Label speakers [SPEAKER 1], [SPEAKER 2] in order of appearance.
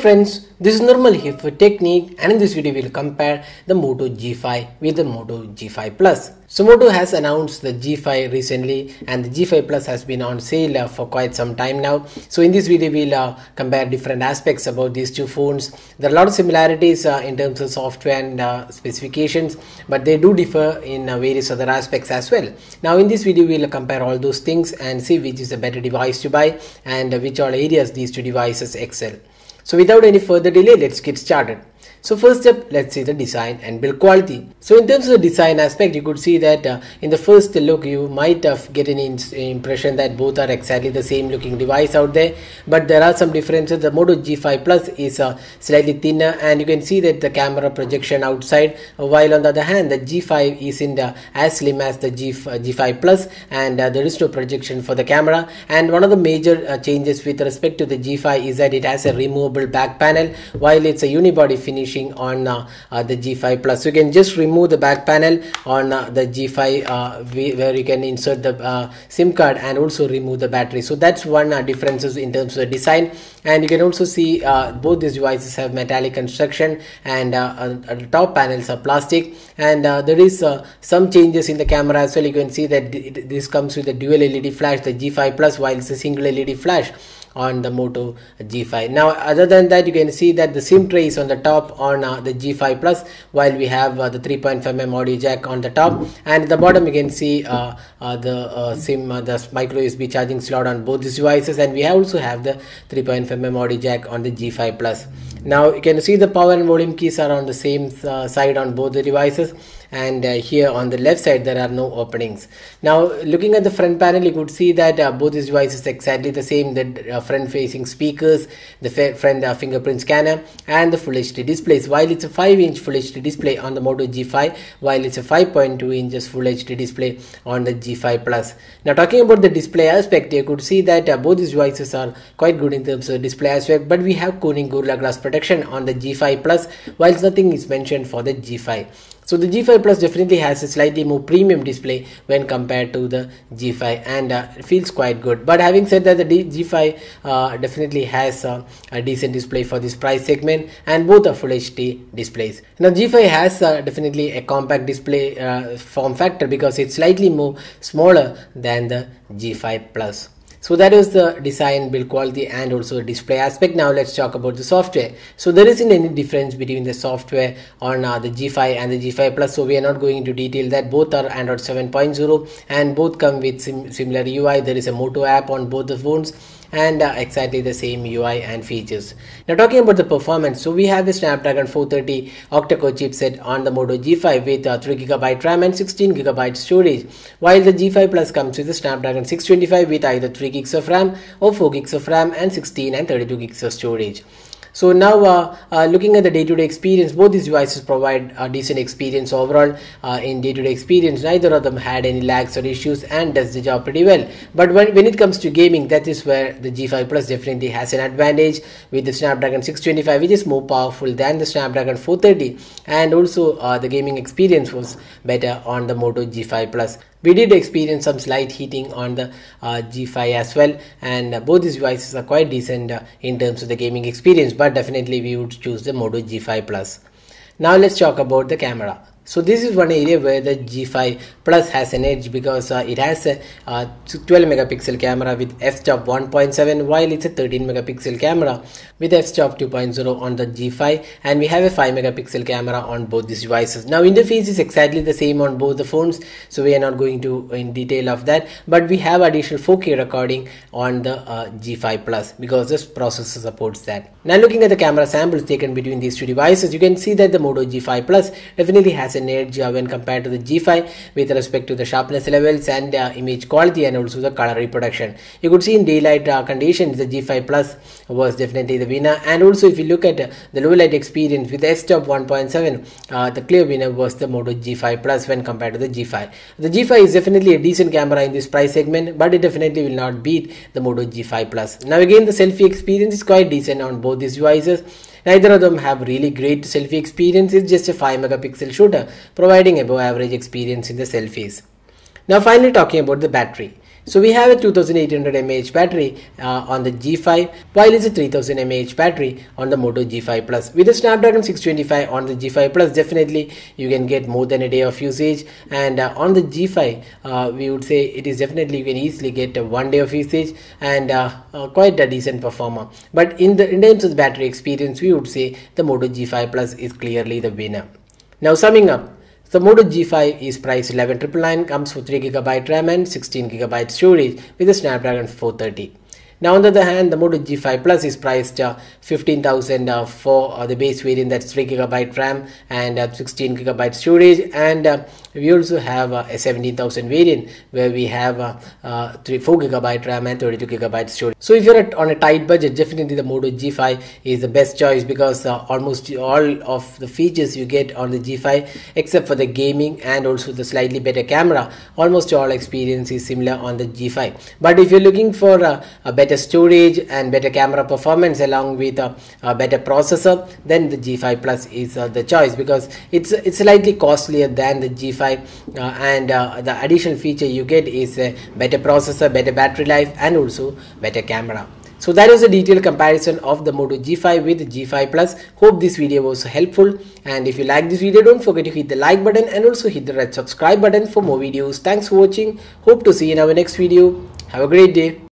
[SPEAKER 1] friends, this is Normal here for Technique, and in this video we'll compare the Moto G5 with the Moto G5 Plus. So Moto has announced the G5 recently, and the G5 Plus has been on sale for quite some time now. So in this video we'll compare different aspects about these two phones. There are a lot of similarities in terms of software and specifications, but they do differ in various other aspects as well. Now in this video we'll compare all those things and see which is a better device to buy and which all areas these two devices excel. So without any further delay, let's get started. So first up, let's see the design and build quality. So in terms of the design aspect, you could see that in the first look, you might get an impression that both are exactly the same looking device out there. But there are some differences. The Moto G5 Plus is slightly thinner, and you can see that the camera projection outside, while on the other hand, the G5 isn't as slim as the G5 Plus, and there is no projection for the camera. And one of the major changes with respect to the G5 is that it has a removable back panel, while it's a unibody finish on the G5 Plus. So you can just remove the back panel on the G5 where you can insert the SIM card and also remove the battery. So that's one differences in terms of the design. And you can also see both these devices have metallic construction, and the top panels are plastic, and there is some changes in the camera as well. You can see that this comes with a dual LED flash, the G5 Plus, while it's a single LED flash on the Moto G5. Now other than that, you can see that the SIM tray is on the top on the G5 Plus, while we have the 3.5mm audio jack on the top, and at the bottom you can see the micro USB charging slot on both these devices, and we also have the 3.5mm audio jack on the G5 Plus. Now you can see the power and volume keys are on the same side on both the devices, and here on the left side there are no openings. Now looking at the front panel, you could see that both these devices exactly the same, the front facing speakers, the front fingerprint scanner, and the Full HD displays. While it's a 5-inch Full HD display on the Moto G5, while it's a 5.2 inches Full HD display on the G5 Plus. Now talking about the display aspect, you could see that both these devices are quite good in terms of display aspect, but we have Corning Gorilla Glass protection on the G5 Plus, while nothing is mentioned for the G5. So the G5 Plus definitely has a slightly more premium display when compared to the G5, and it feels quite good. But having said that, the G5 definitely has a decent display for this price segment, and both are Full HD displays. Now G5 has definitely a compact display form factor because it's slightly more smaller than the G5 Plus. So that is the design, build quality, and also display aspect. Now let's talk about the software. So there isn't any difference between the software on the G5 and the G5 Plus, so we are not going into detail that. Both are Android 7.0 and both come with similar UI. There is a Moto app on both the phones, and exactly the same UI and features. Now talking about the performance, so we have the Snapdragon 430 octa-core chipset on the Moto G5 with 3GB RAM and 16GB storage, while the G5 Plus comes with the Snapdragon 625 with either 3GB of RAM or 4GB of RAM and 16 and 32GB of storage. So now looking at the day-to-day experience, both these devices provide a decent experience overall. In day-to-day experience, neither of them had any lags or issues and does the job pretty well. But when it comes to gaming, that is where the G5 Plus definitely has an advantage with the Snapdragon 625, which is more powerful than the Snapdragon 430, and also the gaming experience was better on the Moto G5 Plus. We did experience some slight heating on the G5 as well, and both these devices are quite decent in terms of the gaming experience, but definitely we would choose the Moto G5 Plus. Now let's talk about the camera. So this is one area where the G5 Plus has an edge because it has a 12 megapixel camera with f-stop 1.7, while it's a 13 megapixel camera with f-stop 2.0 on the G5, and we have a 5 megapixel camera on both these devices. Now interface is exactly the same on both the phones, so we are not going to in detail of that, but we have additional 4K recording on the G5 Plus because this processor supports that. Now looking at the camera samples taken between these two devices, you can see that the Moto G5 Plus definitely has an edge when compared to the G5 with respect to the sharpness levels and image quality and also the color reproduction. You could see in daylight conditions the G5 Plus was definitely the winner, and also if you look at the low light experience with f-stop 1.7, the clear winner was the Moto G5 Plus when compared to the G5. The G5 is definitely a decent camera in this price segment, but it definitely will not beat the Moto G5 Plus. Now again, the selfie experience is quite decent on both these devices. Neither of them have really great selfie experience. It's just a 5 megapixel shooter providing above average experience in the selfies. Now finally talking about the battery. So we have a 2800 mAh battery on the G5, while it's a 3000 mAh battery on the Moto G5 Plus. With the Snapdragon 625 on the G5 Plus, definitely you can get more than a day of usage, and on the G5 we would say it is definitely you can easily get 1 day of usage, and quite a decent performer. But in terms of the battery experience, we would say the Moto G5 Plus is clearly the winner. Now summing up, the Moto G5 is priced 11,999, comes with 3GB RAM and 16GB storage with the Snapdragon 430. Now on the other hand, the Moto G5 Plus is priced 15,000 for the base variant, that's 3GB RAM and 16GB storage, and we also have a 17,000 variant where we have 4GB RAM and 32GB storage. So if you're on a tight budget, definitely the Moto G5 is the best choice, because almost all of the features you get on the G5 except for the gaming and also the slightly better camera, almost all experience is similar on the G5. But if you're looking for a better storage and better camera performance along with a better processor, then the G5 Plus is the choice, because it's slightly costlier than the G5, and the additional feature you get is a better processor, better battery life, and also better camera. So that was a detailed comparison of the Moto G5 with the G5 Plus. Hope this video was helpful, and if you like this video, don't forget to hit the like button and also hit the red subscribe button for more videos. Thanks for watching. Hope to see you in our next video. Have a great day.